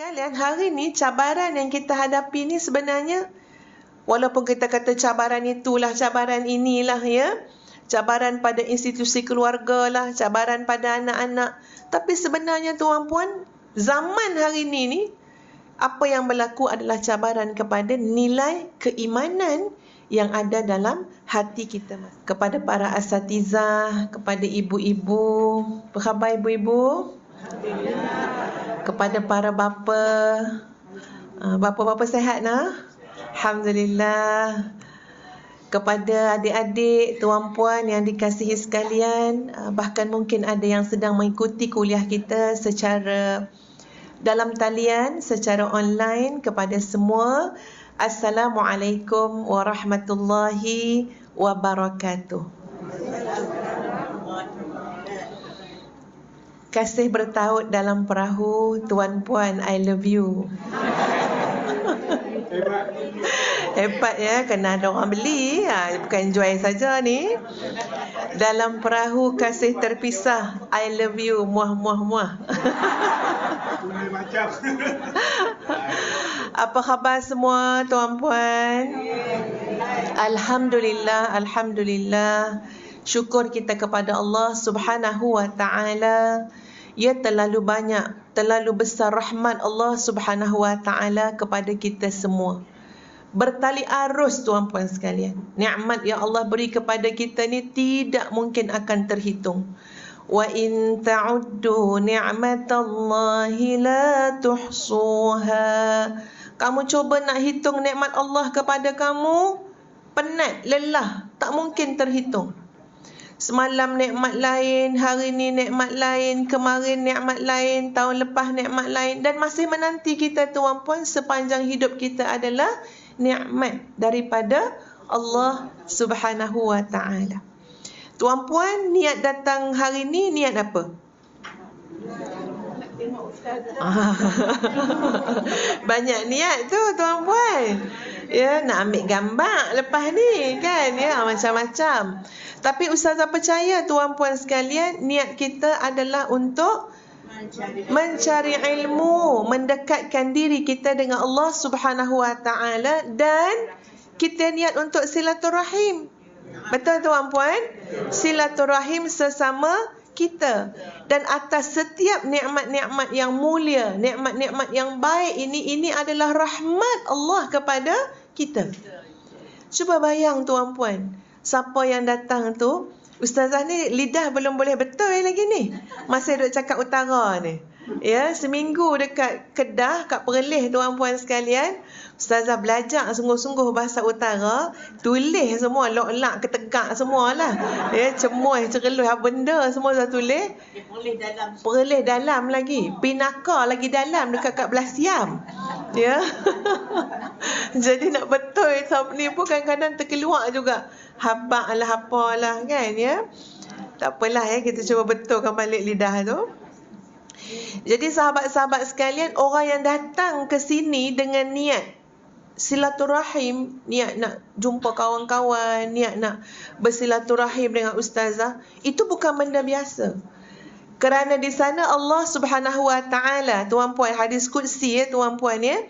sekalian, hari ni cabaran yang kita hadapi ni sebenarnya, walaupun kita kata cabaran itulah, cabaran inilah ya, cabaran pada institusi keluarga lah, cabaran pada anak-anak. Tapi sebenarnya tuan-puan, zaman hari ni apa yang berlaku adalah cabaran kepada nilai keimanan yang ada dalam hati kita. Kepada para asatizah, kepada ibu-ibu, apa khabar ibu-ibu? Kepada para bapa, bapa-bapa sihat nah? Alhamdulillah. Kepada adik-adik, tuan-puan yang dikasihi sekalian, bahkan mungkin ada yang sedang mengikuti kuliah kita secara dalam talian, secara online, kepada semua, Assalamualaikum warahmatullahi wabarakatuh. Kasih bertaut dalam perahu, tuan-puan, I love you. Hebat ya, kena ada orang beli, bukan jual saja ni. Dalam perahu kasih terpisah, I love you, muah muah muah. Apa khabar semua tuan-puan? Alhamdulillah, alhamdulillah. Syukur kita kepada Allah Subhanahu wa taala. Ya, terlalu banyak, terlalu besar rahmat Allah Subhanahu wa taala kepada kita semua. Bertali arus tuan-puan sekalian. Nikmat yang Allah beri kepada kita ni tidak mungkin akan terhitung. Wa in ta'uddu ni'matallahi la tuhsuha. Kamu cuba nak hitung nikmat Allah kepada kamu, penat, lelah, tak mungkin terhitung. Semalam nikmat lain, hari ni nikmat lain, kemarin nikmat lain, tahun lepas nikmat lain, dan masih menanti kita tuan-puan sepanjang hidup kita adalah nikmat daripada Allah Subhanahu wa taala. Tuan-puan, niat datang hari ni niat apa? Banyak niat tu tuan-puan. Ya, nak ambil gambar lepas ni kan, ya, macam-macam. Tapi ustazah percaya tuan-puan sekalian, niat kita adalah untuk mencari ilmu, mendekatkan diri kita dengan Allah Subhanahu wa taala, dan kita niat untuk silaturahim. Betul tuan-puan? Silaturahim sesama kita. Dan atas setiap nikmat-nikmat yang mulia, nikmat-nikmat yang baik ini adalah rahmat Allah kepada kita. Cuba bayang tuan-puan, siapa yang datang tu, ustazah ni lidah belum boleh betul lagi ni, masih duk cakap utara ni. Ya, seminggu dekat Kedah, kat Perlis tuan-puan sekalian, ustazah belajar sungguh-sungguh bahasa utara, tulis semua lok-lak ketegak semualah. Ya, cemoy, cereluh, apa benda semua saya tulis. Perlis dalam lagi, Pinaka lagi dalam dekat kat Belah Siam. Ya. Jadi nak betul ni pun kadang-kadang terkeluar juga. Habak lah apalah kan ya. Tak apalah ya, kita cuba betulkan balik lidah tu. Jadi sahabat-sahabat sekalian, orang yang datang ke sini dengan niat silaturahim, niat nak jumpa kawan-kawan, niat nak bersilaturahim dengan ustazah, itu bukan benda biasa. Kerana di sana Allah Subhanahu wa taala, tuan-puan, hadis qudsi ya tuan-puan ya,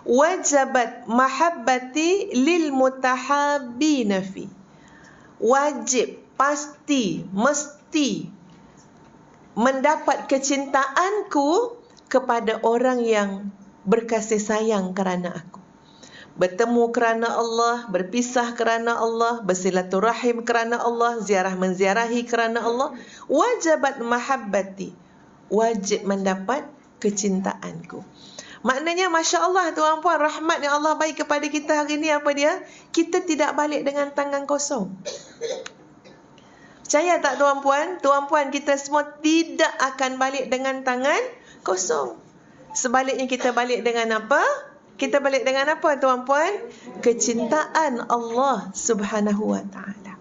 wajabat mahabbati lil mutahabbina fi. Wajib, pasti, mesti mendapat kecintaanku kepada orang yang berkasih sayang kerana aku. Bertemu kerana Allah, berpisah kerana Allah, bersilaturahim kerana Allah, ziarah menziarahi kerana Allah. Wajabat mahabbati, wajib mendapat kecintaanku. Maknanya Masya Allah tuan-puan, rahmat yang Allah bagi kepada kita hari ni apa dia? Kita tidak balik dengan tangan kosong. Percaya tak tuan-puan? Tuan-puan, kita semua tidak akan balik dengan tangan kosong. Sebaliknya kita balik dengan apa? Kita balik dengan apa tuan-puan? Kecintaan Allah Subhanahu wa taala.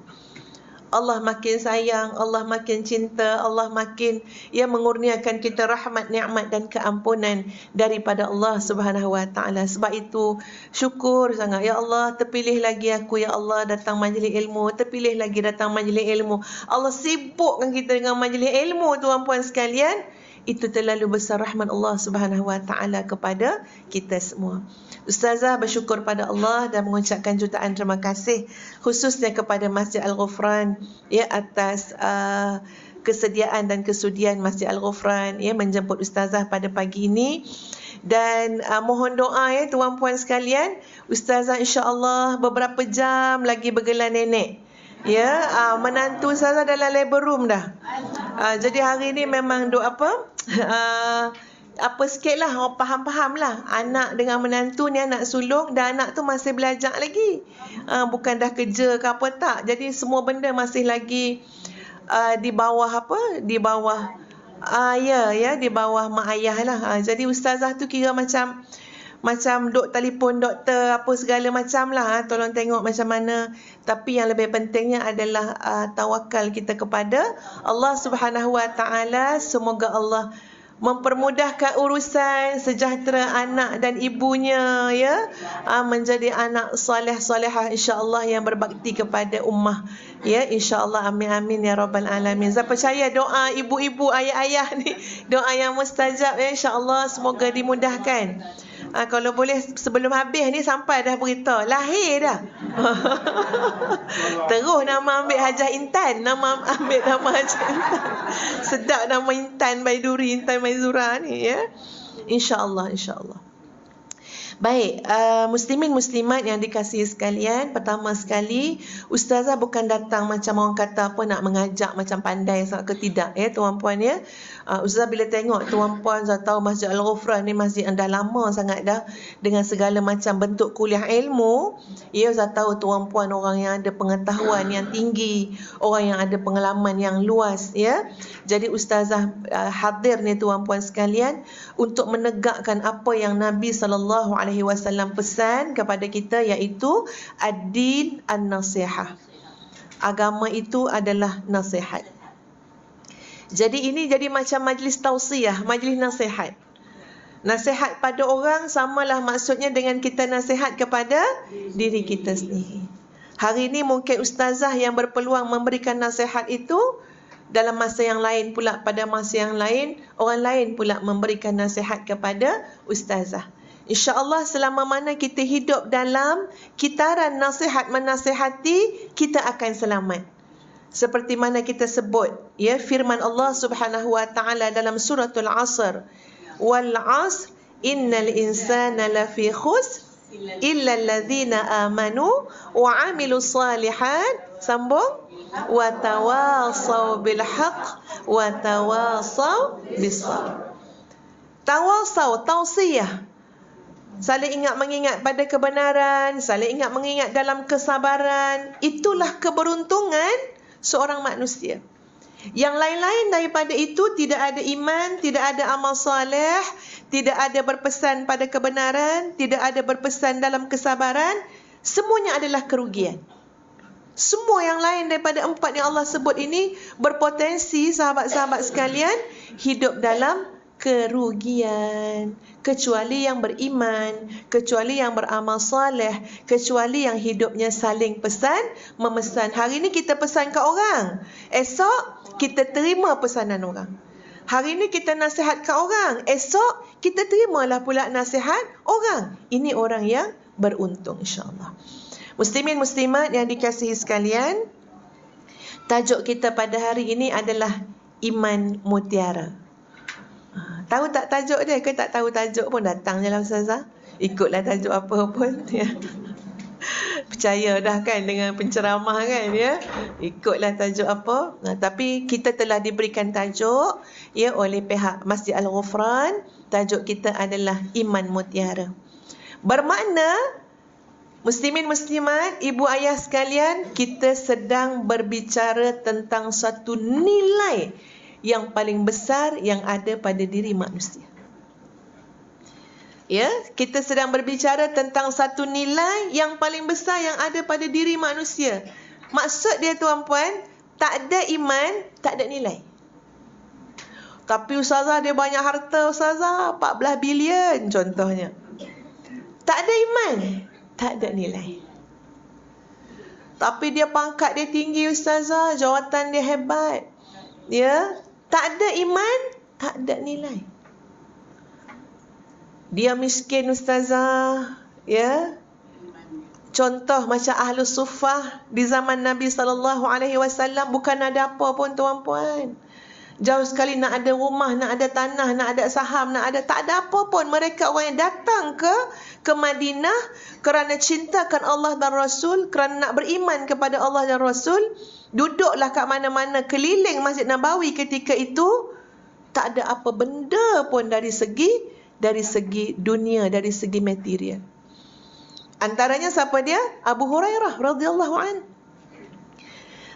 Allah makin sayang, Allah makin cinta, Allah makin mengurniakan kita rahmat, nikmat dan keampunan daripada Allah Subhanahu wa taala. Sebab itu syukur sangat, ya Allah, terpilih lagi aku, ya Allah, datang majlis ilmu, terpilih lagi datang majlis ilmu. Allah sibukkan kita dengan majlis ilmu tuan-puan sekalian. itu terlalu besar rahmat Allah Subhanahu Wa Taala kepada kita semua. Ustazah bersyukur pada Allah dan mengucapkan jutaan terima kasih khususnya kepada Masjid Al-Ghufran ya atas kesediaan dan kesudian Masjid Al-Ghufran ya menjemput ustazah pada pagi ini. Dan mohon doa ya tuan-puan sekalian, ustazah insya-Allah beberapa jam lagi bergelar nenek. Ya, menantu ustazah dalam labor room dah. Jadi hari ni memang duk apa sikit lah, orang faham-faham lah. Anak dengan menantu ni anak sulung dan anak tu masih belajar lagi. Bukan dah kerja ke apa tak. Jadi semua benda masih lagi di bawah di bawah di bawah mak ayah lah. Jadi ustazah tu kira macam duk telefon doktor apa segala macam lah. Tolong tengok macam mana. Tapi yang lebih pentingnya adalah tawakal kita kepada Allah Subhanahu Wa Taala. Semoga Allah mempermudahkan urusan sejahtera anak dan ibunya ya, menjadi anak soleh-solehah insya-Allah yang berbakti kepada ummah ya, insya-Allah. Amin amin ya rabbal alamin. Saya percaya doa ibu-ibu ayah-ayah ni doa yang mustajab ya, insya-Allah semoga dimudahkan. Kalau boleh sebelum habis ni sampai dah berita lahir dah. Terus nama ambil Hajah Intan, ambil nama Hajah Intan. Sedap nama Intan Baiduri, Intan Maizura ni ya. Insya-Allah, insya-Allah. Baik, muslimin muslimat yang dikasihi sekalian, pertama sekali ustazah bukan datang macam orang kata apa nak mengajak macam pandai sangat ke tidak ya tuan-puan ya. Ustazah bila tengok tuan-puan saya tahu Masjid Al-Ghufran ni masjid yang dah lama sangat dah dengan segala macam bentuk kuliah ilmu. Ya, saya tahu tuan-puan orang yang ada pengetahuan yang tinggi, orang yang ada pengalaman yang luas ya. Jadi ustazah hadir ni tuan-puan sekalian untuk menegakkan apa yang Nabi SAW pesan kepada kita, iaitu ad-din an-nasihah. Agama itu adalah nasihat. Jadi ini jadi macam majlis tausiah, majlis nasihat. Nasihat pada orang samalah maksudnya dengan kita nasihat kepada diri kita sendiri. Hari ini mungkin ustazah yang berpeluang memberikan nasihat itu, dalam masa yang lain pula, pada masa yang lain, orang lain pula memberikan nasihat kepada ustazah. InsyaAllah selama mana kita hidup dalam kitaran nasihat menasihati, kita akan selamat. Seperti mana kita sebut ya firman Allah Subhanahu Wa Taala dalam suratul Asr, wal 'asr innal insana lafi khusr illa alladhina amanu wa 'amilus salihat, sambung, wa tawasaw bil haqq wa tawasaw bis sabr. Tawasaw, tausiah, saling ingat mengingat pada kebenaran, saling ingat mengingat dalam kesabaran. Itulah keberuntungan seorang manusia. Yang lain-lain daripada itu tidak ada iman, tidak ada amal soleh, tidak ada berpesan pada kebenaran, tidak ada berpesan dalam kesabaran, semuanya adalah kerugian. Semua yang lain daripada empat yang Allah sebut ini berpotensi sahabat-sahabat sekalian hidup dalam kerugian, kecuali yang beriman, kecuali yang beramal soleh, kecuali yang hidupnya saling pesan memesan. Hari ini kita pesan ke orang, esok kita terima pesanan orang. Hari ini kita nasihat ke orang, esok kita terimalah pula nasihat orang. Ini orang yang beruntung insya-Allah. Muslimin muslimat yang dikasihi sekalian, tajuk kita pada hari ini adalah iman mutiara. Tahu tak tajuk dia? Ke tak tahu tajuk pun datang je lah ustazah. Ikutlah tajuk apa pun ya. Percaya dah kan dengan penceramah kan ya. Ikutlah tajuk apa. Tapi kita telah diberikan tajuk ya oleh pihak Masjid Al-Ghufran. Tajuk kita adalah iman mutiara. Bermakna muslimin muslimat, ibu ayah sekalian, kita sedang berbicara tentang satu nilai yang paling besar yang ada pada diri manusia. Ya, kita sedang berbicara tentang satu nilai yang paling besar yang ada pada diri manusia. Maksud dia tuan-puan, tak ada iman, tak ada nilai. Tapi ustazah dia banyak harta ustazah, 14 bilion contohnya. Tak ada iman, tak ada nilai. Tapi dia pangkat dia tinggi ustazah, jawatan dia hebat. Ya, tak ada iman, Tak ada nilai. Dia miskin ustazah, ya. Contoh macam Ahlus Suffah di zaman Nabi SAW, bukan ada apa pun tuan-puan. Jauh sekali nak ada rumah, nak ada tanah, nak ada saham, nak ada, tak ada apa pun. Mereka orang yang datang ke Madinah kerana cintakan Allah dan Rasul, kerana nak beriman kepada Allah dan Rasul. Duduklah kat mana-mana keliling Masjid Nabawi ketika itu. Tak ada apa benda pun dari segi dunia, dari segi material. Antaranya siapa dia? Abu Hurairah radhiyallahu an.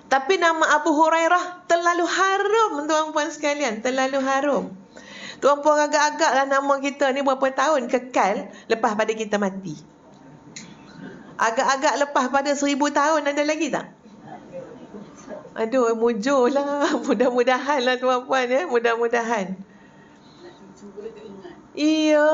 Tapi nama Abu Hurairah terlalu harum tuan-puan sekalian, terlalu harum. Tuan-puan agak-agaklah nama kita ni berapa tahun kekal lepas pada kita mati. Agak-agak lepas pada 1000 tahun ada lagi tak? Aduh, mujur lah. Mudah-mudahan lah tuan-puan, ya. Mudah-mudahan. Iya.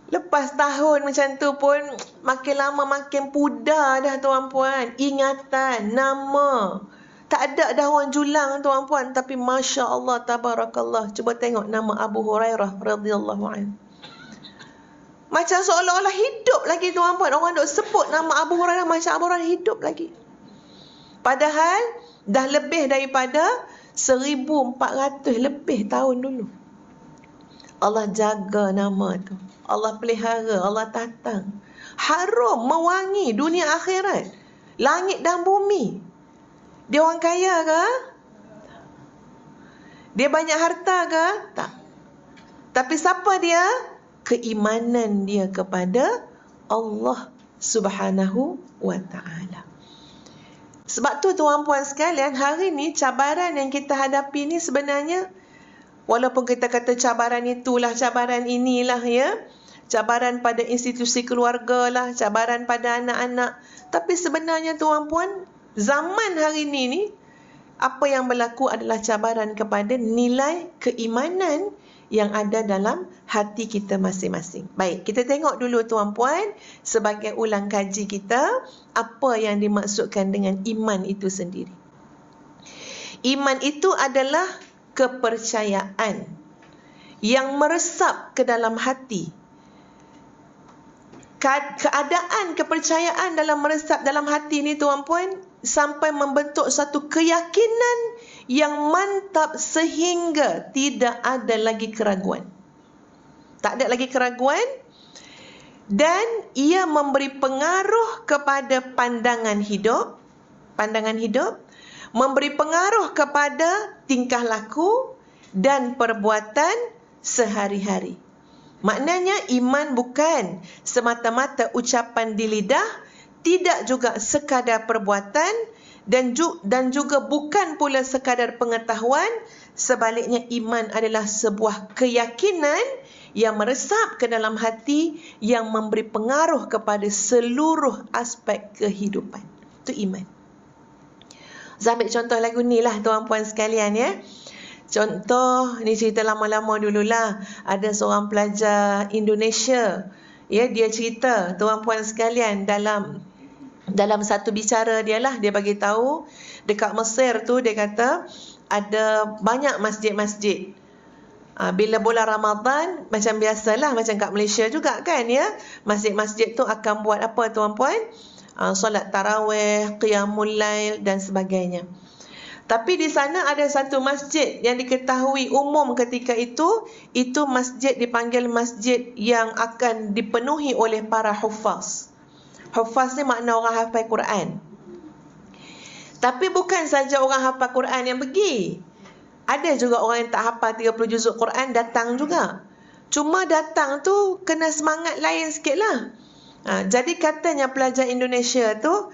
Lepas tahun macam tu pun makin lama makin pudar dah tuan-puan. Ingatan, nama. Tak ada dah orang julang tuan-puan. Tapi Masya Allah, tabarakallah. Cuba tengok nama Abu Hurairah radhiyallahu an. Macam seolah-olah hidup lagi tuan-puan. Orang duk sebut nama Abu Hurairah macam Abu Hurairah hidup lagi. Padahal dah lebih daripada 1400 lebih tahun dulu. Allah jaga nama tu. Allah pelihara, Allah tatang. Harum, mewangi dunia akhirat. Langit dan bumi. Dia orang kaya ke? Dia banyak harta ke? Tak. Tapi siapa dia? Keimanan dia kepada Allah Subhanahu wa ta'ala. Sebab tu tuan-puan sekalian, hari ni cabaran yang kita hadapi ni sebenarnya, walaupun kita kata cabaran itulah, cabaran inilah, ya. Cabaran pada institusi keluarga lah, cabaran pada anak-anak. Tapi sebenarnya tuan-puan, zaman hari ni apa yang berlaku adalah cabaran kepada nilai keimanan yang ada dalam hati kita masing-masing. Baik, kita tengok dulu tuan-puan, sebagai ulang kaji kita, apa yang dimaksudkan dengan iman itu sendiri. Iman itu adalah kepercayaan yang meresap ke dalam hati. Keadaan kepercayaan dalam meresap dalam hati ni tuan-puan, sampai membentuk satu keyakinan yang mantap sehingga tidak ada lagi keraguan. Tak ada lagi keraguan. Dan ia memberi pengaruh kepada pandangan hidup. Memberi pengaruh kepada tingkah laku dan perbuatan sehari-hari. Maknanya iman bukan semata-mata ucapan di lidah, tidak juga sekadar perbuatan, dan juga bukan pula sekadar pengetahuan. Sebaliknya iman adalah sebuah keyakinan yang meresap ke dalam hati, yang memberi pengaruh kepada seluruh aspek kehidupan. Itu iman. Saya ambil contoh lagu ni lah tuan-puan sekalian, ya. Contoh, ni cerita lama-lama dululah. Ada seorang pelajar Indonesia. Ya, dia cerita, tuan-puan sekalian, dalam satu bicara dia lah, dia bagi tahu dekat Mesir tu, dia kata ada banyak masjid-masjid. Bila bulan Ramadan, macam biasalah, macam kat Malaysia juga kan, ya. Masjid-masjid tu akan buat apa tuan-puan? Solat tarawih, qiyamul lail dan sebagainya. Tapi di sana ada satu masjid yang diketahui umum ketika itu masjid dipanggil masjid yang akan dipenuhi oleh para hufaz. Hufaz ni makna orang hafal Quran. Tapi bukan saja orang hafal Quran yang pergi. Ada juga orang yang tak hafal 30 juzuk Quran datang juga. Cuma datang tu kena semangat lain sikit lah. Jadi katanya pelajar Indonesia tu,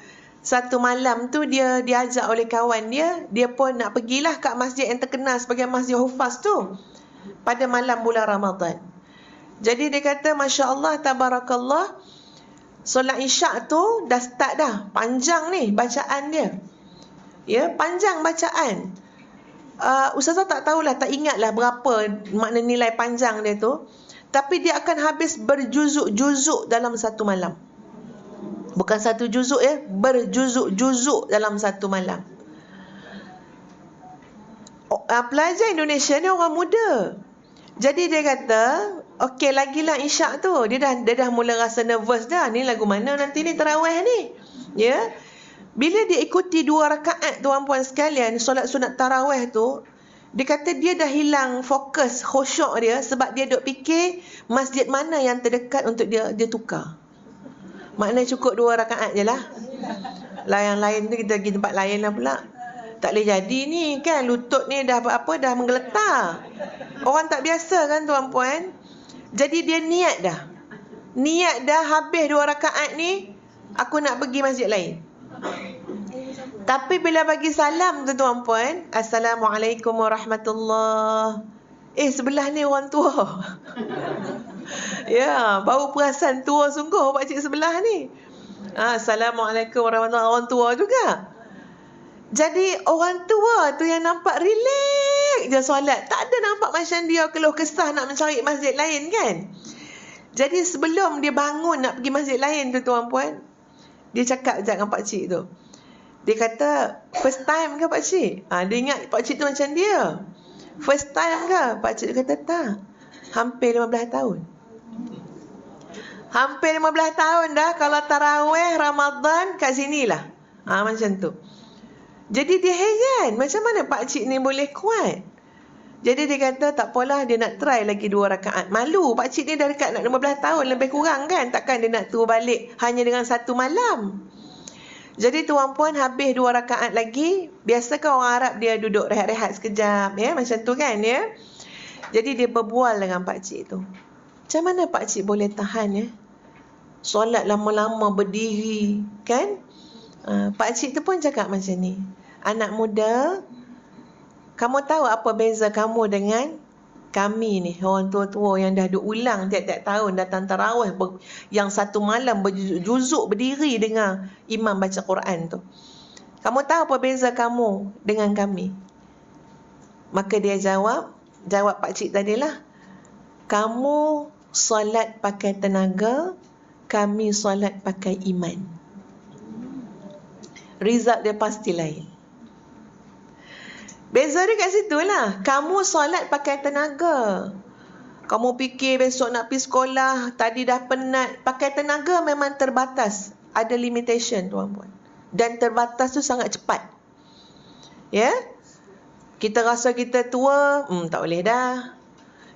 satu malam tu dia diajak oleh kawan dia pun nak pergilah kat masjid yang terkenal sebagai Masjid Hufaz tu pada malam bulan Ramadan. Jadi dia kata, Masya Allah, tabarakallah, solat isyak tu dah start dah. Panjang ni bacaan dia. Ya, panjang bacaan. Ustazah tak tahulah, tak ingatlah berapa makna nilai panjang dia tu. Tapi dia akan habis berjuzuk-juzuk dalam satu malam. Bukan satu juzuk, berjuzuk-juzuk dalam satu malam. pelajar Indonesia ni orang muda. Jadi dia kata, okey lagilah isyak tu. Dia dah mula rasa nervous dah. Ni lagu mana nanti ni tarawih ni? Ya. Bila dia ikuti 2 rakaat tuan-puan sekalian, solat sunat tarawih tu, dia kata dia dah hilang fokus khusyuk dia sebab dia duk fikir masjid mana yang terdekat untuk dia tukar. Maknanya cukup 2 rakaat je lah. Yang lain tu kita pergi tempat lain lah pula. Tak boleh jadi ni kan, lutut ni dah dah menggeletar. Orang tak biasa kan tuan-puan. Jadi dia niat dah habis 2 rakaat ni, aku nak pergi masjid lain. Tapi bila bagi salam tu tuan-puan, Assalamualaikum warahmatullahi. Sebelah ni orang tua. Ya, baru perasan tua sungguh pakcik sebelah ni. Assalamualaikum warahmatullahi, orang tua juga. Jadi orang tua tu yang nampak relax je solat. Tak ada nampak macam dia keluh kesah nak mencari masjid lain kan. Jadi sebelum dia bangun nak pergi masjid lain tu tuan-puan, dia cakap dengan pakcik tu. Dia kata, first time ke pakcik? Dia ingat pakcik tu macam dia. First time ke? Pakcik kata tak. Hampir 15 tahun. Hampir 15 tahun dah kalau tarawih Ramadan kat sinilah. Macam tu. Jadi dia heran, macam mana pakcik ni boleh kuat? Jadi dia kata tak apalah, dia nak try lagi 2 rakaat. Malu, pakcik ni dah dekat nak 15 tahun lebih kurang kan. Takkan dia nak turun balik hanya dengan 1 malam. Jadi tuan-puan habis 2 rakaat lagi. Biasa kan orang Arab dia duduk rehat-rehat sekejap. Ya, macam tu kan ya. Jadi dia berbual dengan pakcik tu. Macam mana pakcik boleh tahan ya? Solat lama-lama berdiri kan? Pakcik tu pun cakap macam ni. Anak muda, kamu tahu apa beza kamu dengan kami ni, orang tua-tua yang dah duk ulang tiap-tiap tahun datang tarawih, yang 1 malam berjuzuk berdiri dengar imam baca Quran tu. Kamu tahu apa beza kamu dengan kami? Maka dia jawab pakcik tadilah, kamu solat pakai tenaga, kami solat pakai iman. Result dia pasti lain. Beza dia kat situ lah. Kamu solat pakai tenaga. Kamu fikir besok nak pergi sekolah, tadi dah penat. Pakai tenaga memang terbatas. Ada limitation tuan-puan. Dan terbatas tu sangat cepat. Ya? Kita rasa kita tua, tak boleh dah.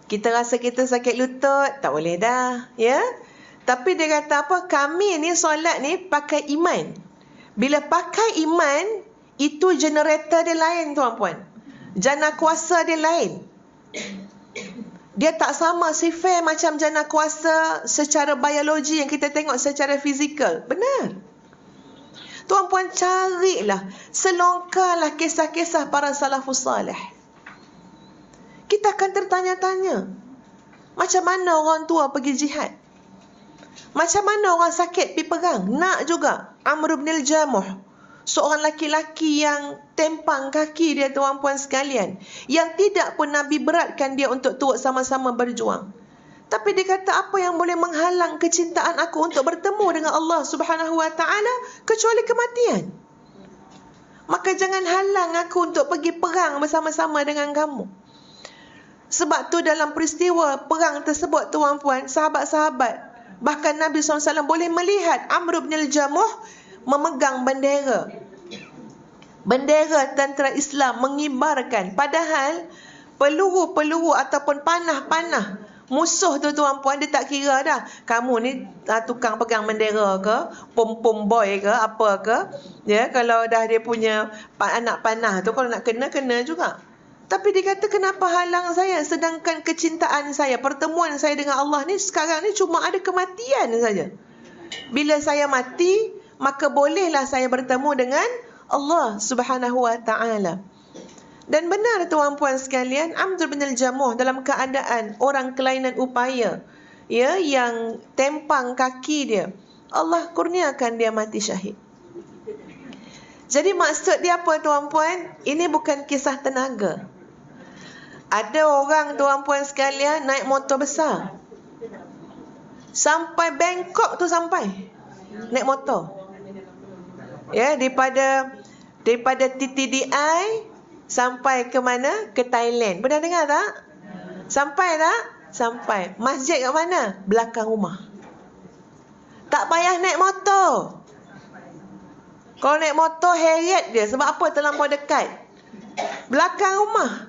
Kita rasa kita sakit lutut, tak boleh dah. Ya? Tapi dia kata apa? Kami ni solat ni pakai iman. Bila pakai iman, itu generator dia lain tuan-puan. Jana kuasa dia lain. Dia tak sama sifat macam jana kuasa secara biologi yang kita tengok secara fizikal. Benar. Tuan-puan carilah, selongkarlah kisah-kisah para salafus salih. Kita akan tertanya-tanya. Macam mana orang tua pergi jihad? Macam mana orang sakit pergi perang? Nak juga. Amr bin al-Jamuh, seorang laki-laki yang tempang kaki dia tuan-puan sekalian, yang tidak pun Nabi beratkan dia untuk turut sama-sama berjuang. Tapi dia kata, apa yang boleh menghalang kecintaan aku untuk bertemu dengan Allah Subhanahu wa taala kecuali kematian? Maka jangan halang aku untuk pergi perang bersama-sama dengan kamu. Sebab tu dalam peristiwa perang tersebut tuan-puan, sahabat-sahabat, bahkan Nabi SAW boleh melihat Amr bin al-Jamuh memegang bendera. Bendera tentera Islam mengibarkan. Padahal peluru-peluru ataupun panah-panah musuh tu tuan-puan, dia tak kira dah. Kamu ni tukang pegang bendera ke, pom-pom boy ke, apa ke. Ya, kalau dah dia punya anak panah tu, kalau nak kena juga. Tapi dia kata, kenapa halang saya? Sedangkan kecintaan saya, pertemuan saya dengan Allah ni sekarang ni cuma ada kematian saja. Bila saya mati, maka bolehlah saya bertemu dengan Allah Subhanahu wa taala. Dan benar tuan-puan sekalian, Amr bin al-Jamuh dalam keadaan orang kelainan upaya, ya, yang tempang kaki dia, Allah kurniakan dia mati syahid. Jadi maksud dia apa tuan-puan? Ini bukan kisah tenaga. Ada orang tuan-puan sekalian naik motor besar, sampai Bangkok tu sampai naik motor. Ya, daripada TTDI sampai ke mana? Ke Thailand. Pernah dengar tak? Sampai tak? Sampai. Masjid kat mana? Belakang rumah. Tak payah naik motor. Kalau naik motor heret dia. Sebab apa? Terlampau dekat. Belakang rumah,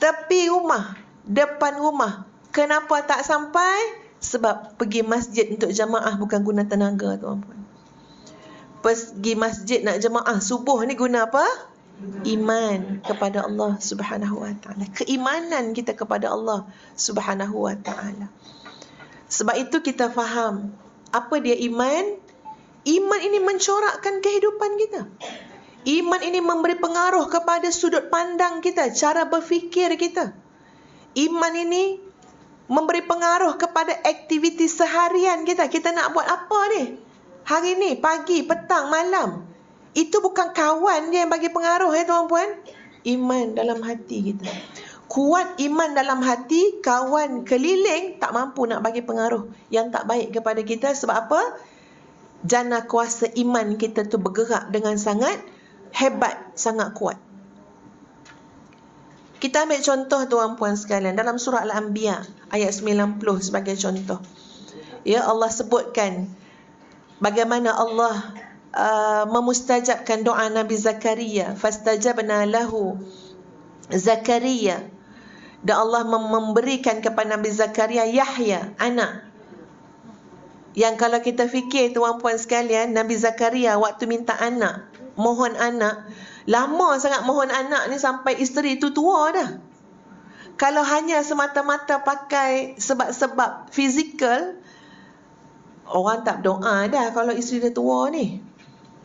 tepi rumah, depan rumah. Kenapa tak sampai? Sebab pergi masjid untuk jamaah bukan guna tenaga, tuan-puan. Pergi masjid nak jemaah subuh ni guna apa? Iman kepada Allah Subhanahu wa taala. Keimanan kita kepada Allah Subhanahu wa taala. Sebab itu kita faham apa dia iman? Iman ini mencorakkan kehidupan kita. Iman ini memberi pengaruh kepada sudut pandang kita, cara berfikir kita. Iman ini memberi pengaruh kepada aktiviti seharian kita. Kita nak buat apa ni? Hari ni, pagi, petang, malam. Itu bukan kawan dia yang bagi pengaruh ya tuan-puan. Iman dalam hati kita. Kuat iman dalam hati, kawan keliling tak mampu nak bagi pengaruh yang tak baik kepada kita. Sebab apa? Jana kuasa iman kita tu bergerak dengan sangat hebat, sangat kuat. Kita ambil contoh tuan-puan sekalian dalam surah Al-Anbiya ayat 90 sebagai contoh. Ya, Allah sebutkan bagaimana Allah memustajabkan doa Nabi Zakaria. Fastajabna lahu Zakaria. Dan Allah memberikan kepada Nabi Zakaria Yahya, anak. Yang kalau kita fikir tuan-puan sekalian, Nabi Zakaria waktu minta anak, mohon anak, lama sangat mohon anak ni sampai isteri tu tua dah. Kalau hanya semata-mata pakai sebab-sebab fizikal, orang tak doa dah kalau isteri dia tua ni.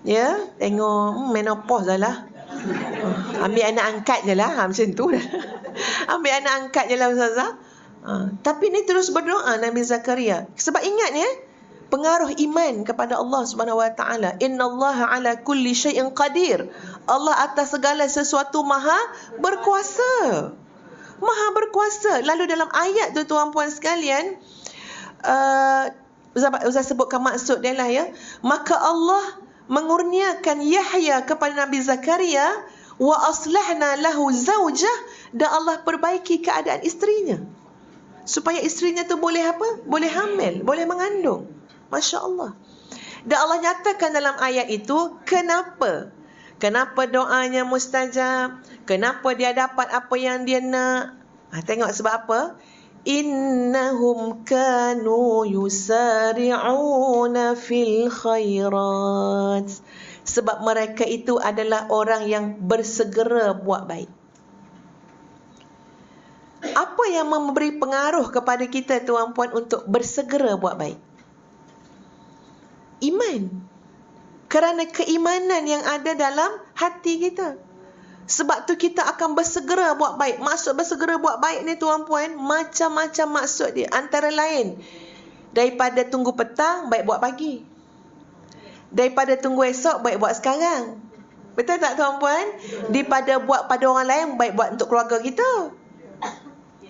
Ya, tengok menopause dah lah. Ambil anak angkat je lah, macam tu dah. Ambil anak angkat je lah Ustazah. Tapi ni terus berdoa Nabi Zakaria. Sebab ingat ya, pengaruh iman kepada Allah Subhanahu wa taala. Innallaha ala kulli syai'in qadir. Allah atas segala sesuatu maha berkuasa. Maha berkuasa. Lalu dalam ayat tu tuan-puan sekalian, Ustaz sebutkan maksud dia lah ya. Maka Allah mengurniakan Yahya kepada Nabi Zakaria, wa aslahna lahu zawjah, dan Allah perbaiki keadaan isterinya supaya isterinya tu boleh apa? Boleh hamil, boleh mengandung. Masya Allah. Dan Allah nyatakan dalam ayat itu kenapa? Kenapa doanya mustajab? Kenapa dia dapat apa yang dia nak? Tengok sebab apa? Innahum kanu yusari'una fil khairat. Sebab mereka itu adalah orang yang bersegera buat baik. Apa yang memberi pengaruh kepada kita tuan-puan untuk bersegera buat baik? Iman. Kerana keimanan yang ada dalam hati kita. Sebab tu kita akan bersegera buat baik. Maksud bersegera buat baik ni tuan-puan, macam-macam maksud dia. Antara lain, daripada tunggu petang, baik buat pagi. Daripada tunggu esok, baik buat sekarang. Betul tak tuan-puan? Daripada buat pada orang lain, baik buat untuk keluarga kita.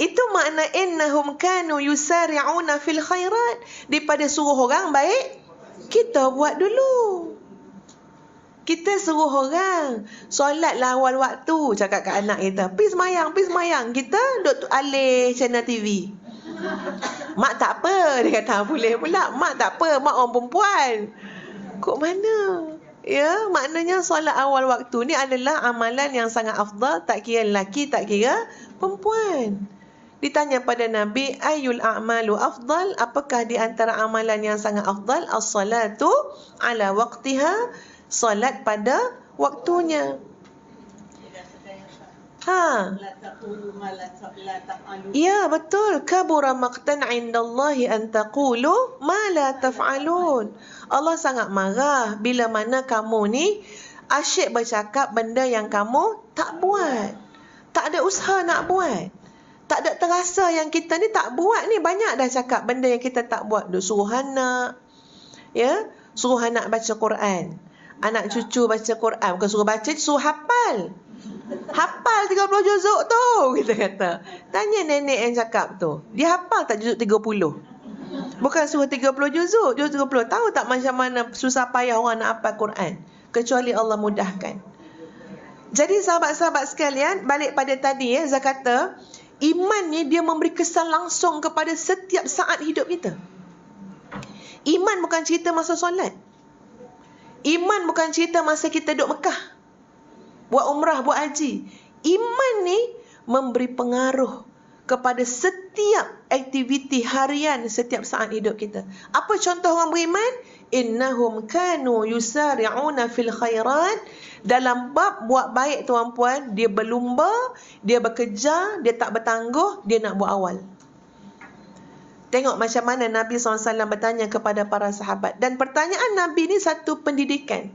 Itu makna innahum kanu yusari'una fil khairat. Daripada suruh orang baik, kita buat dulu. Kita suruh orang solatlah awal waktu, cakap kat anak kita, pergi semayang. Kita duduk alih channel TV. Mak tak apa, dia kata boleh pula. Mak tak apa, mak orang perempuan. Kok mana? Ya, maknanya solat awal waktu ni adalah amalan yang sangat afdal, tak kira lelaki, tak kira perempuan. Ditanya pada Nabi, ayul a'malu afdal? Apakah di antara amalan yang sangat afdal? As-salatu ala waqtiha, salat pada waktunya. Ya, betul. Kabura maqtan 'indallahi an taqulu ma la taf'alun. Allah sangat marah bila mana kamu ni asyik bercakap benda yang kamu tak buat. Tak ada usaha nak buat. Tak ada terasa yang kita ni tak buat ni. Banyak dah cakap benda yang kita tak buat. Duk suruh anak, ya, suruh anak baca Quran. Anak cucu baca Quran. Bukan suruh baca, suruh hafal. Hafal 30 juzuk tu, kita kata. Tanya nenek yang cakap tu, dia hafal tak juzuk 30? Bukan suruh 30 juzuk, juzuk 30. Tahu tak macam mana susah payah orang nak hafal Quran? Kecuali Allah mudahkan. Jadi sahabat-sahabat sekalian, balik pada tadi Zah kata, iman ni dia memberi kesan langsung kepada setiap saat hidup kita. Iman bukan cerita masa solat. Iman bukan cerita masa kita duduk Mekah, buat umrah, buat haji. Iman ni memberi pengaruh kepada setiap aktiviti harian, setiap saat hidup kita. Apa contoh orang beriman? Innahum kanu yusari'una fil khairat. Dalam bab buat baik tuan-puan, dia berlumba, dia bekerja, dia tak bertangguh, dia nak buat awal. Tengok macam mana Nabi SAW bertanya kepada para sahabat. Dan pertanyaan Nabi ni satu pendidikan.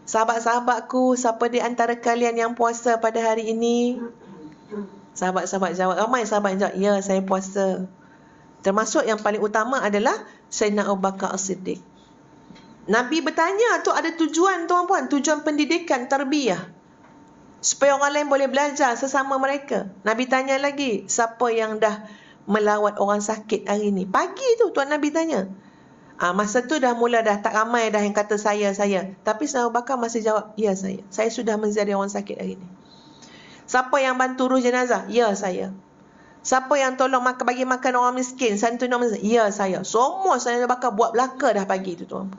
Sahabat-sahabatku, siapa di antara kalian yang puasa pada hari ini? Sahabat-sahabat jawab, ramai sahabat jawab, ya saya puasa. Termasuk yang paling utama adalah Sayyidina Abu Bakar As-Siddiq. Nabi bertanya tu ada tujuan tuan-puan, tujuan pendidikan, tarbiyah. Supaya orang lain boleh belajar sesama mereka. Nabi tanya lagi, siapa yang dah melawat orang sakit hari ni? Pagi tu Tuan Nabi tanya. Masa tu dah mula dah tak ramai dah yang kata saya. Tapi Sayyidina Abu Bakar masih jawab, ya saya. Saya sudah menziarah orang sakit hari ni. Siapa yang bantu urus jenazah? Ya saya. Siapa yang tolong bagi makan orang miskin, santun orang miskin? Ya saya. Semua Sayyidina Abu Bakar buat belaka dah pagi tu tuan.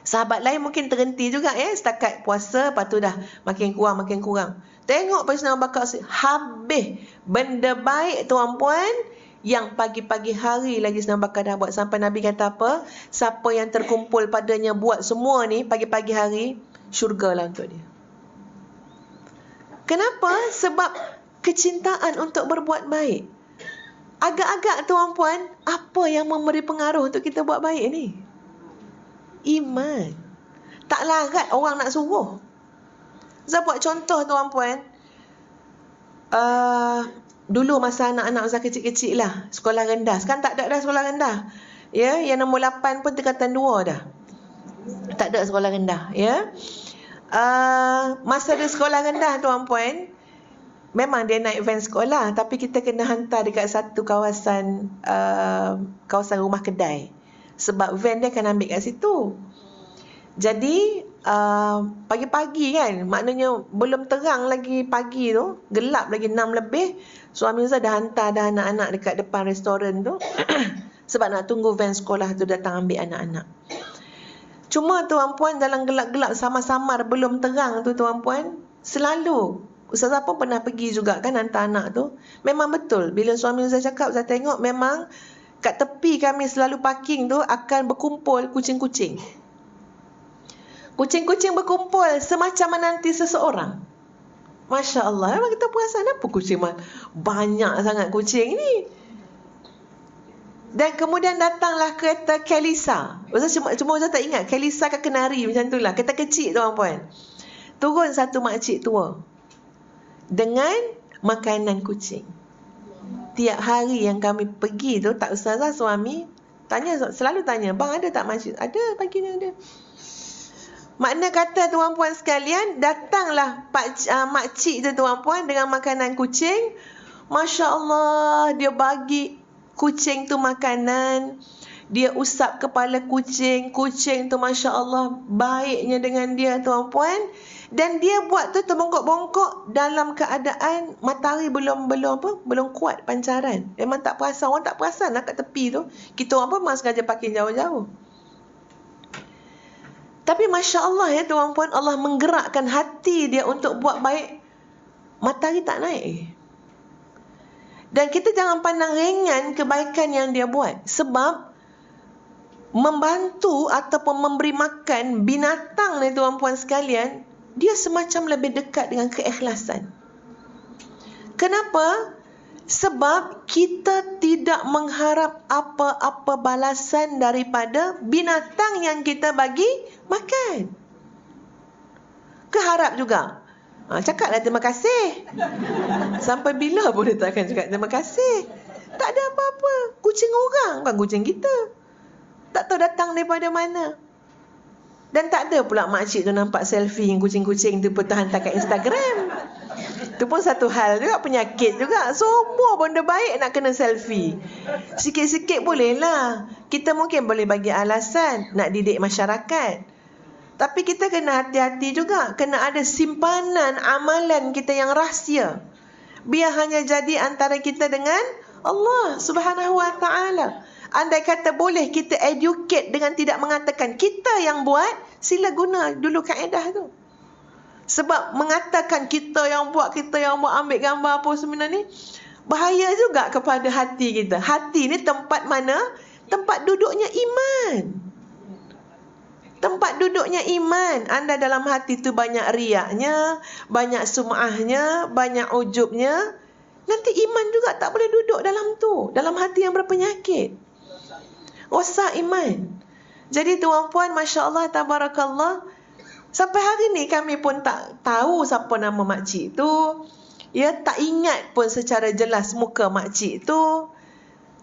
Sahabat lain mungkin terhenti juga setakat puasa, lepas tu dah makin kurang. Tengok Sayyidina Abu Bakar habis benda baik tuan-puan yang pagi-pagi hari lagi Sayyidina Abu Bakar dah buat. Sampai Nabi kata apa? Siapa yang terkumpul padanya buat semua ni pagi-pagi hari, syurgalah untuk dia. Kenapa? Sebab kecintaan untuk berbuat baik. Agak-agak tuan-puan, apa yang memberi pengaruh untuk kita buat baik ni? Iman. Tak larat orang nak suruh. Saya buat contoh tuan-puan. Dulu masa anak-anak masa kecil-kecil lah, sekolah rendah. Sekarang tak ada dah sekolah rendah. Ya, yang nombor 8 pun tingkatan 2 dah. Tak ada sekolah rendah, ya. Masa dia sekolah rendah tuan-puan, memang dia naik van sekolah, tapi kita kena hantar dekat satu kawasan rumah kedai. Sebab van dia akan ambil kat situ. Jadi pagi-pagi kan, maknanya belum terang lagi pagi tu, gelap lagi 6 lebih, suami Ustaz dah hantar dah anak-anak dekat depan restoran tu sebab nak tunggu van sekolah tu datang ambil anak-anak. Cuma tuan-puan, dalam gelap-gelap samar-samar belum terang tu tuan-puan, selalu Ustazah pun pernah pergi juga kan hantar anak tu. Memang betul, bila suami Ustaz cakap, saya tengok memang kat tepi kami selalu parking tu akan berkumpul kucing-kucing. Kucing-kucing berkumpul semacam menanti seseorang. Masya Allah, memang kita perasan apa kucing banyak sangat kucing ni. Dan kemudian datanglah kereta Kelisa. Cuma Ustaz tak ingat Kelisa ke Kenari macam tu lah. Kereta kecil tuan-puan. Turun satu makcik tua dengan makanan kucing. Tiap hari yang kami pergi tu, tak ustazah suami selalu tanya, bang ada tak makcik? Ada, pagi ni ada. Makna kata tuan-puan sekalian, datanglah makcik tu tuan-puan dengan makanan kucing. Masya Allah, dia bagi kucing tu makanan. Dia usap kepala kucing. Kucing tu Masya Allah baiknya dengan dia tuan-puan. Dan dia buat tu terbongkok-bongkok dalam keadaan matahari belum kuat pancaran. Memang tak perasan. Orang tak perasan lah kat tepi tu. Kita orang pun memang sengaja parking jauh-jauh. Tapi Masya Allah ya tuan-puan, Allah menggerakkan hati dia untuk buat baik. Matahari tak naik. Dan kita jangan pandang ringan kebaikan yang dia buat. Sebab membantu ataupun memberi makan binatang ni tuan-puan sekalian, dia semacam lebih dekat dengan keikhlasan. Kenapa? Sebab kita tidak mengharap apa-apa balasan daripada binatang yang kita bagi makan. Keharap juga. Cakaplah terima kasih. Sampai bila pun dia tak akan cakap terima kasih. Tak ada apa-apa. Kucing orang, bukan kucing kita. Tak tahu datang daripada mana. Dan tak ada pula makcik tu nampak selfie yang kucing-kucing tu pertahan kat Instagram. Itu pun satu hal juga, penyakit juga. Semua benda baik nak kena selfie. Sikit-sikit bolehlah. Kita mungkin boleh bagi alasan nak didik masyarakat. Tapi kita kena hati-hati juga. Kena ada simpanan amalan kita yang rahsia. Biar hanya jadi antara kita dengan Allah Subhanahu wa ta'ala. Andai kata boleh kita educate dengan tidak mengatakan kita yang buat, sila guna dulu kaedah tu. Sebab mengatakan kita yang buat ambil gambar apa semua ni, bahaya juga kepada hati kita. Hati ni tempat mana? Tempat duduknya iman. Tempat duduknya iman. Anda dalam hati tu banyak riaknya, banyak sum'ahnya, banyak ujubnya. Nanti iman juga tak boleh duduk dalam tu. Dalam hati yang berpenyakit. Rosak iman. Jadi tuan-puan, Masya Allah, tabarakallah. Sampai hari ni kami pun tak tahu siapa nama makcik tu. Ya, tak ingat pun secara jelas muka makcik tu.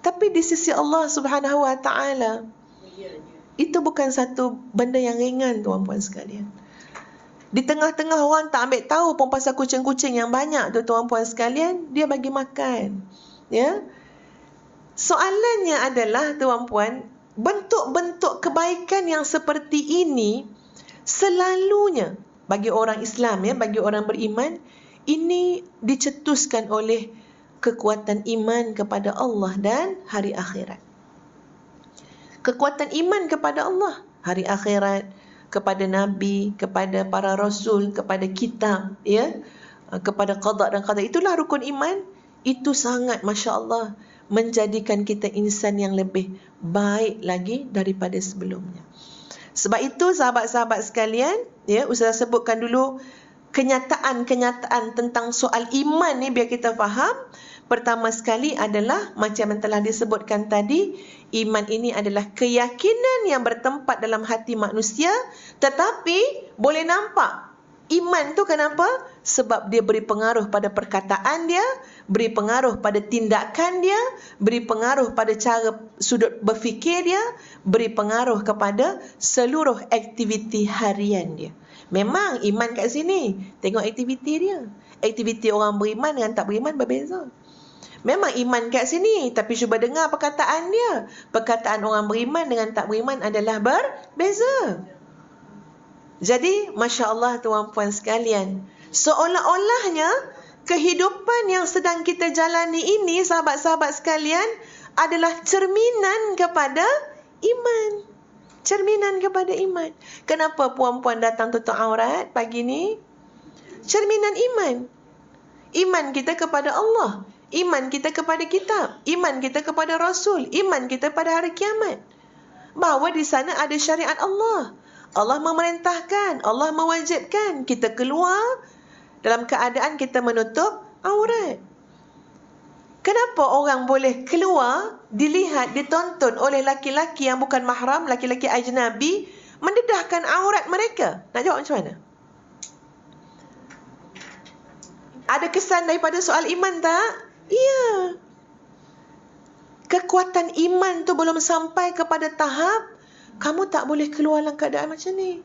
Tapi di sisi Allah Subhanahu wa ta'ala, itu bukan satu benda yang ringan, tuan-puan sekalian. Di tengah-tengah orang tak ambil tahu pun pasal kucing-kucing yang banyak tu, tuan-puan sekalian, dia bagi makan. Ya. Soalannya adalah, tuan-puan, bentuk-bentuk kebaikan yang seperti ini selalunya bagi orang Islam, ya, bagi orang beriman, ini dicetuskan oleh kekuatan iman kepada Allah dan hari akhirat. Kekuatan iman kepada Allah, hari akhirat, kepada Nabi, kepada para Rasul, kepada kitab, ya, kepada qada dan qadar. Itulah rukun iman. Itu sangat, Masya Allah, menjadikan kita insan yang lebih baik lagi daripada sebelumnya. Sebab itu, sahabat-sahabat sekalian, ya, Ustaz sebutkan dulu kenyataan-kenyataan tentang soal iman ni biar kita faham. Pertama sekali adalah macam yang telah disebutkan tadi, iman ini adalah keyakinan yang bertempat dalam hati manusia, tetapi boleh nampak iman tu kenapa? Sebab dia beri pengaruh pada perkataan dia, beri pengaruh pada tindakan dia, beri pengaruh pada cara sudut berfikir dia, beri pengaruh kepada seluruh aktiviti harian dia. Memang iman kat sini, tengok aktiviti dia. Aktiviti orang beriman dengan tak beriman berbeza. Memang iman kat sini, tapi cuba dengar perkataan dia. Perkataan orang beriman dengan tak beriman adalah berbeza. Jadi, Masya Allah, tuan-puan sekalian, seolah-olahnya kehidupan yang sedang kita jalani ini, sahabat-sahabat sekalian, adalah cerminan kepada iman. Cerminan kepada iman. Kenapa puan-puan datang tutup aurat pagi ni? Cerminan iman. Iman kita kepada Allah. Iman kita kepada kitab. Iman kita kepada Rasul. Iman kita pada hari kiamat. Bahawa di sana ada syariat Allah. Allah memerintahkan, Allah mewajibkan kita keluar dalam keadaan kita menutup aurat. Kenapa orang boleh keluar, dilihat, ditonton oleh laki-laki yang bukan mahram, laki-laki ajnabi, mendedahkan aurat mereka? Nak jawab macam mana? Ada kesan daripada soal iman tak? Ya. Kekuatan iman tu belum sampai kepada tahap kamu tak boleh keluar dalam keadaan macam ni.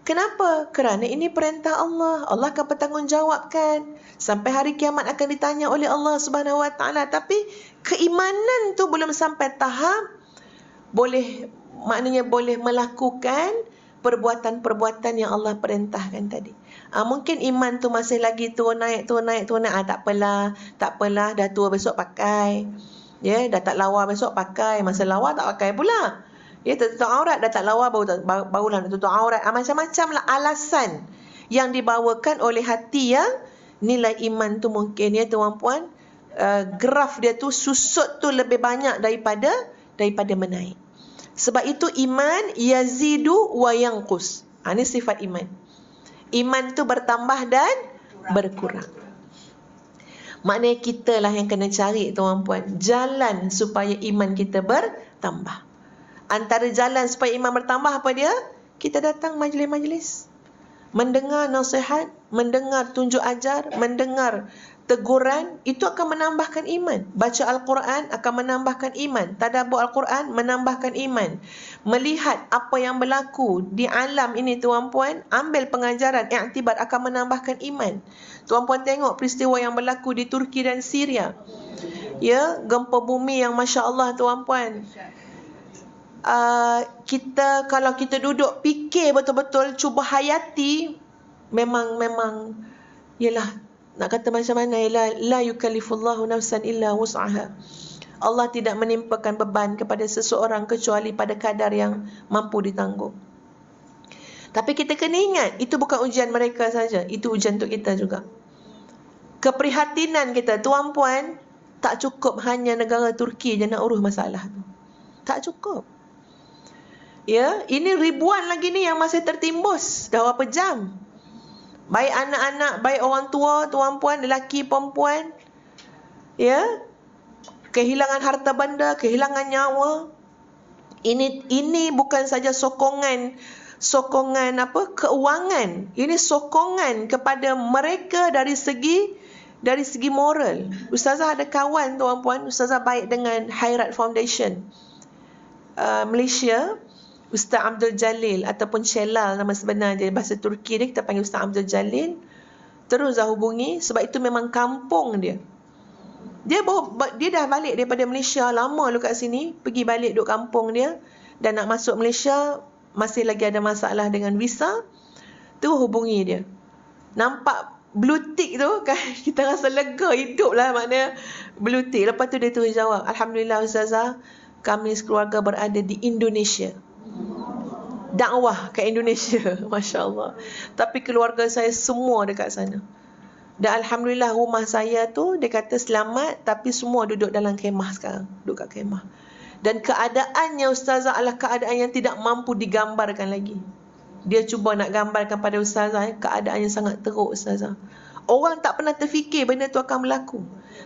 Kenapa? Kerana ini perintah Allah. Allah akan bertanggungjawabkan. Sampai hari kiamat akan ditanya oleh Allah Subhanahu Wa Taala. Tapi keimanan tu belum sampai tahap maknanya boleh melakukan perbuatan-perbuatan yang Allah perintahkan tadi. Mungkin iman tu masih lagi turun naik. Tak apalah, dah tua besok pakai. Ya, dah tak lawa besok pakai. Masa lawa tak pakai pula. Ya, tutup aurat, dah tak lawa barulah nak tutup aurat. Macam-macam lah alasan yang dibawakan oleh hati yang nilai iman tu mungkin, ya tuan-puan, graf dia tu susut tu lebih banyak daripada menaik. Sebab itu iman yazidu wa yanqus. Ini sifat iman. Iman tu bertambah dan berkurang. Maknanya kita lah yang kena cari, tuan-puan, jalan supaya iman kita bertambah. Antara jalan supaya iman bertambah apa dia? Kita datang majlis-majlis, mendengar nasihat, mendengar tunjuk ajar, mendengar teguran, itu akan menambahkan iman. Baca Al-Quran akan menambahkan iman. Tadabbur Al-Quran menambahkan iman. Melihat apa yang berlaku di alam ini, tuan-puan, ambil pengajaran, i'tibar, akan menambahkan iman. Tuan-puan tengok peristiwa yang berlaku di Turki dan Syria. Ya, gempa bumi yang Masya Allah, tuan-puan. kita kalau kita duduk fikir betul-betul, cuba hayati, memang yalah, nak kata macam mana, ialah la yukallifullahu nafsan illa wus'aha. Allah tidak menimpakan beban kepada seseorang kecuali pada kadar yang mampu ditanggung. Tapi kita kena ingat, itu bukan ujian mereka saja, itu ujian untuk kita juga. Keprihatinan kita, tuan-puan, tak cukup hanya negara Turki je nak urus masalah tu. Tak cukup. Ya, ini ribuan lagi ni yang masih tertimbus dah berapa jam. Baik anak-anak, baik orang tua, tuan-puan, lelaki, perempuan. Ya. Kehilangan harta benda, kehilangan nyawa. Ini bukan saja sokongan keuangan. Ini sokongan kepada mereka dari segi moral. Ustazah ada kawan, tuan-puan, ustazah baik dengan Khairat Foundation Malaysia, Ustaz Abdul Jalil ataupun Shelal nama sebenar dia, bahasa Turki dia kita panggil Ustaz Abdul Jalil. Terus dah hubungi sebab itu memang kampung dia. Dia dah balik daripada Malaysia, lama lu kat sini, pergi balik duduk kampung dia, dan nak masuk Malaysia masih lagi ada masalah dengan visa. Terus hubungi dia. Nampak blue tick tu kan, kita rasa lega hidup lah, maknanya blue tick. Lepas tu dia terus jawab, Alhamdulillah Ustazah, kami sekeluarga berada di Indonesia, dakwah ke Indonesia. Masya Allah. Tapi keluarga saya semua dekat sana. Dan Alhamdulillah rumah saya tu, dia kata selamat, tapi semua duduk dalam kemah sekarang. Duduk kat kemah. Dan keadaannya Ustazah adalah keadaan yang tidak mampu digambarkan lagi. Dia cuba nak gambarkan pada Ustazah, keadaannya sangat teruk Ustazah. Orang tak pernah terfikir benda tu akan berlaku.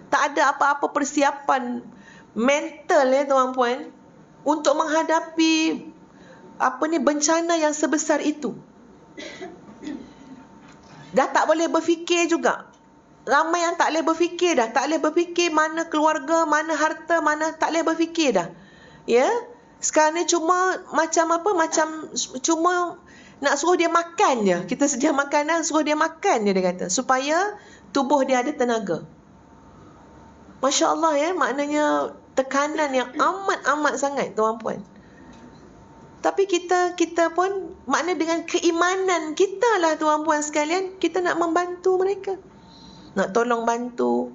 Tak ada apa-apa persiapan mental ya tuan-puan untuk menghadapi bencana yang sebesar itu. Dah tak boleh berfikir juga. Ramai yang tak boleh berfikir dah. Tak boleh berfikir mana keluarga, mana harta, mana, tak boleh berfikir dah. Ya. Sekarang ni cuma cuma nak suruh dia makan je. Kita sedia makanan, suruh dia makan je, dia kata, supaya tubuh dia ada tenaga. Masya Allah ya, maknanya tekanan yang amat sangat tuan-puan. Tapi kita pun, makna dengan keimanan kita lah tuan-puan sekalian, kita nak membantu mereka, nak tolong bantu.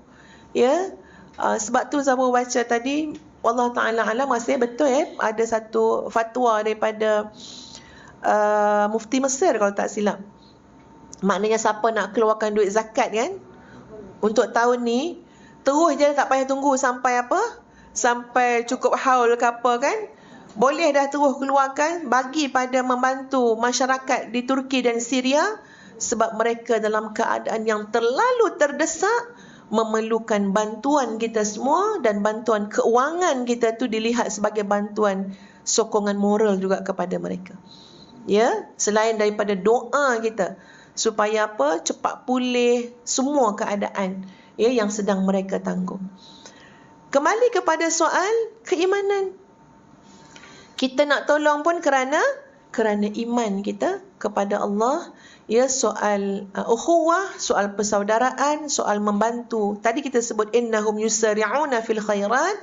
Ya. Sebab tu saya baca tadi, Allah Ta'ala alam, masih betul ada satu fatwa daripada Mufti Mesir kalau tak silap. Maknanya siapa nak keluarkan duit zakat kan, untuk tahun ni, terus je, tak payah tunggu sampai sampai cukup haul ke apa kan. Boleh dah terus keluarkan, bagi pada membantu masyarakat di Turki dan Syria, sebab mereka dalam keadaan yang terlalu terdesak, memerlukan bantuan kita semua, dan bantuan keuangan kita tu dilihat sebagai bantuan sokongan moral juga kepada mereka. Ya, selain daripada doa kita supaya cepat pulih semua keadaan ya yang sedang mereka tanggung. Kembali kepada soal keimanan. Kita nak tolong pun kerana iman kita kepada Allah. Ya, soal ukhuwah, soal persaudaraan, soal membantu. Tadi kita sebut innahum yusari'una fil khairat.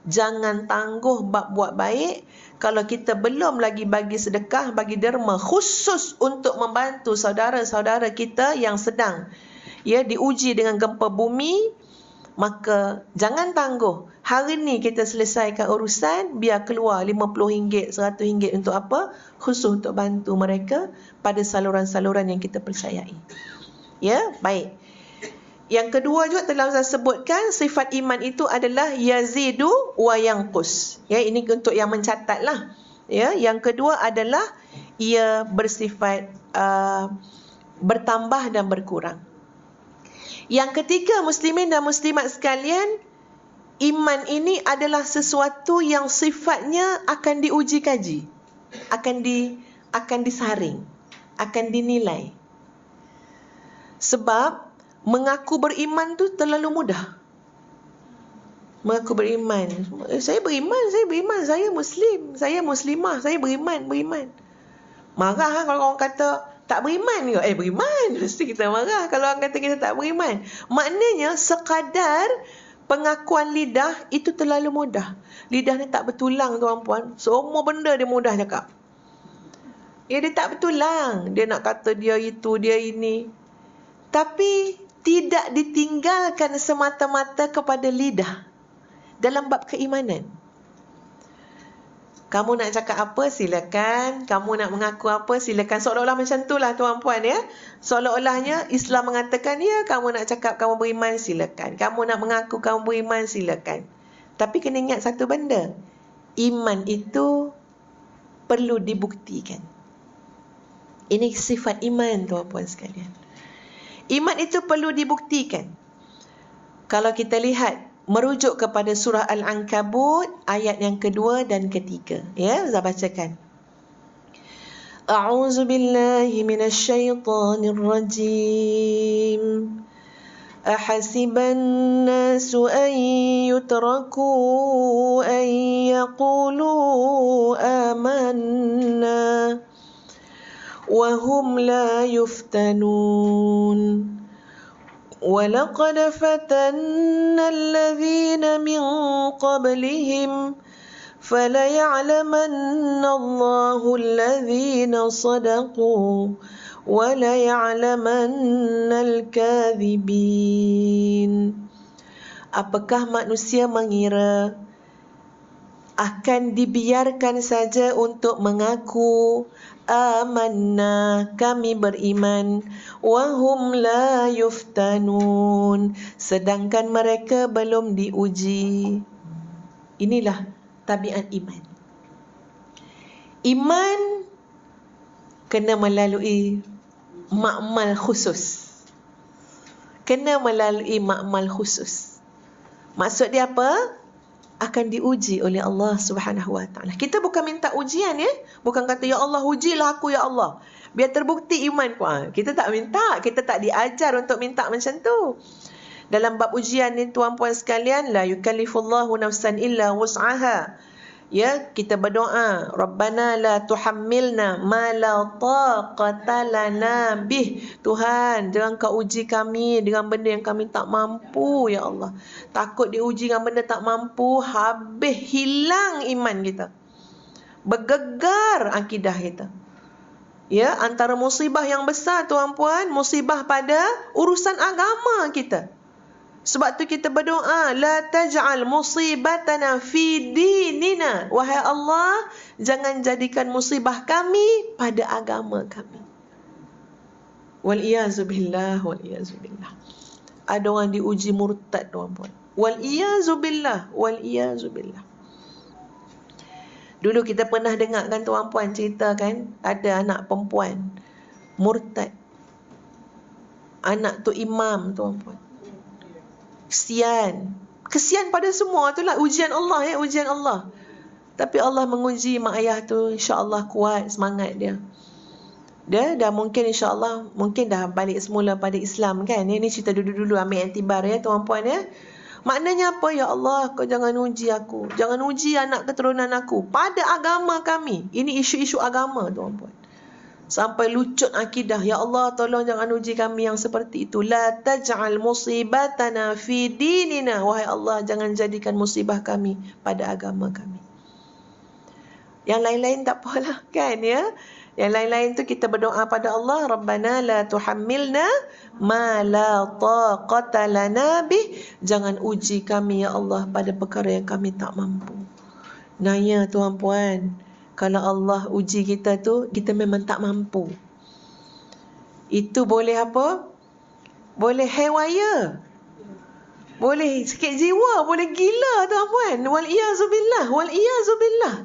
Jangan tangguh bab buat baik. Kalau kita belum lagi bagi sedekah, bagi derma khusus untuk membantu saudara-saudara kita yang sedang diuji dengan gempa bumi, maka jangan tangguh. Hari ni kita selesaikan urusan, biar keluar RM50, RM100 untuk apa? Khusus untuk bantu mereka pada saluran-saluran yang kita percayai. Ya, baik. Yang kedua juga telah saya sebutkan, sifat iman itu adalah yazidu wa yanqus. Ya, ini untuk yang mencatatlah. Ya, yang kedua adalah ia bersifat bertambah dan berkurang. Yang ketiga, muslimin dan muslimat sekalian, iman ini adalah sesuatu yang sifatnya akan diuji kaji, akan disaring, akan dinilai. Sebab mengaku beriman tu terlalu mudah. Mengaku beriman, saya beriman, saya Muslim, saya Muslimah, saya beriman. Marah kalau orang kata tak beriman ke? Beriman. Mesti kita marah kalau orang kata kita tak beriman. Maknanya sekadar pengakuan lidah itu terlalu mudah. Lidah ni tak bertulang tuan-puan. Semua benda dia mudah cakap. Ya, dia tak bertulang. Dia nak kata dia itu, dia ini. Tapi tidak ditinggalkan semata-mata kepada lidah dalam bab keimanan. Kamu nak cakap apa, silakan. Kamu nak mengaku apa, silakan. Seolah-olah macam itulah tuan-puan ya. Seolah-olahnya Islam mengatakan, ya kamu nak cakap kamu beriman, silakan. Kamu nak mengaku kamu beriman, silakan. Tapi kena ingat satu benda. Iman itu perlu dibuktikan. Ini sifat iman tuan-puan sekalian. Iman itu perlu dibuktikan. Kalau kita lihat, merujuk kepada surah Al-Ankabut ayat yang kedua dan ketiga. Ya, saya bacakan. A'udzu billahi minasyaitonir rajim. Ahasiban nasu an yutraku an yaqulu amanna wa hum la yuftanun. وَلَقَدْ فَتَنَّا الَّذِينَ مِنْ قَبْلِهِمْ فَلَيَعْلَمَنَّ اللَّهُ الَّذِينَ صَدَقُوا وَلَيَعْلَمَنَّ الْكَاذِبِينَ. Apakah manusia mengira akan dibiarkan saja untuk mengaku amanna, kami beriman, wahum la yuftanun, sedangkan mereka belum diuji. Inilah tabiat iman. Iman kena melalui makmal khusus. Kena melalui makmal khusus. Maksud dia apa? Akan diuji oleh Allah Subhanahu Wa Taala. Kita bukan minta ujian ya. Bukan kata ya Allah ujilah aku ya Allah. Biar terbukti imanku. Kita tak minta, kita tak diajar untuk minta macam tu. Dalam bab ujian ni tuan-puan sekalian, la yukallifullahu nafsan illa wus'aha. Ya, kita berdoa, Rabbana la tuhammilna ma la taqata lana bih. Tuhan, jangan kau uji kami dengan benda yang kami tak mampu ya Allah. Takut diuji dengan benda tak mampu, habis hilang iman kita. Bergegar akidah kita. Ya, antara musibah yang besar tuan-puan, musibah pada urusan agama kita. Sebab tu kita berdoa, la taj'al musibatana fi dinina. Wahai Allah, jangan jadikan musibah kami pada agama kami. Wal iyazu billah, wal iyazu billah. Ada orang diuji murtad tuan-puan. Wal iyazu billah, wal iyazu billah. Dulu kita pernah dengar kan tuan-puan cerita kan, ada anak perempuan murtad. Anak tu imam tuan-puan. Kesian pada semua. Itulah ujian Allah ya, ujian Allah. Tapi Allah menguji mak ayah tu, insya-Allah kuat semangat dia. Dia dah mungkin insya-Allah mungkin dah balik semula pada Islam kan. Ini cerita dulu-dulu ambil iktibar ya tuan-puan ya. Maknanya apa? Ya Allah, kau jangan uji aku. Jangan uji anak keturunan aku pada agama kami. Ini isu-isu agama tuan-puan. Sampai lucut akidah. Ya Allah, tolong jangan uji kami yang seperti itu. La taj'al musibatana fi dinina. Wahai Allah, jangan jadikan musibah kami pada agama kami. Yang lain-lain tak apalah kan ya. Yang lain-lain tu kita berdoa pada Allah, Rabbana la tuhammilna ma la taqata lana bih. Jangan uji kami ya Allah pada perkara yang kami tak mampu. Nah ya tuan-puan, kalau Allah uji kita tu, kita memang tak mampu. Itu boleh apa? Boleh hewaya. Boleh sikit jiwa, boleh gila tuan-puan. Wal iyazubillah, wal iyazubillah.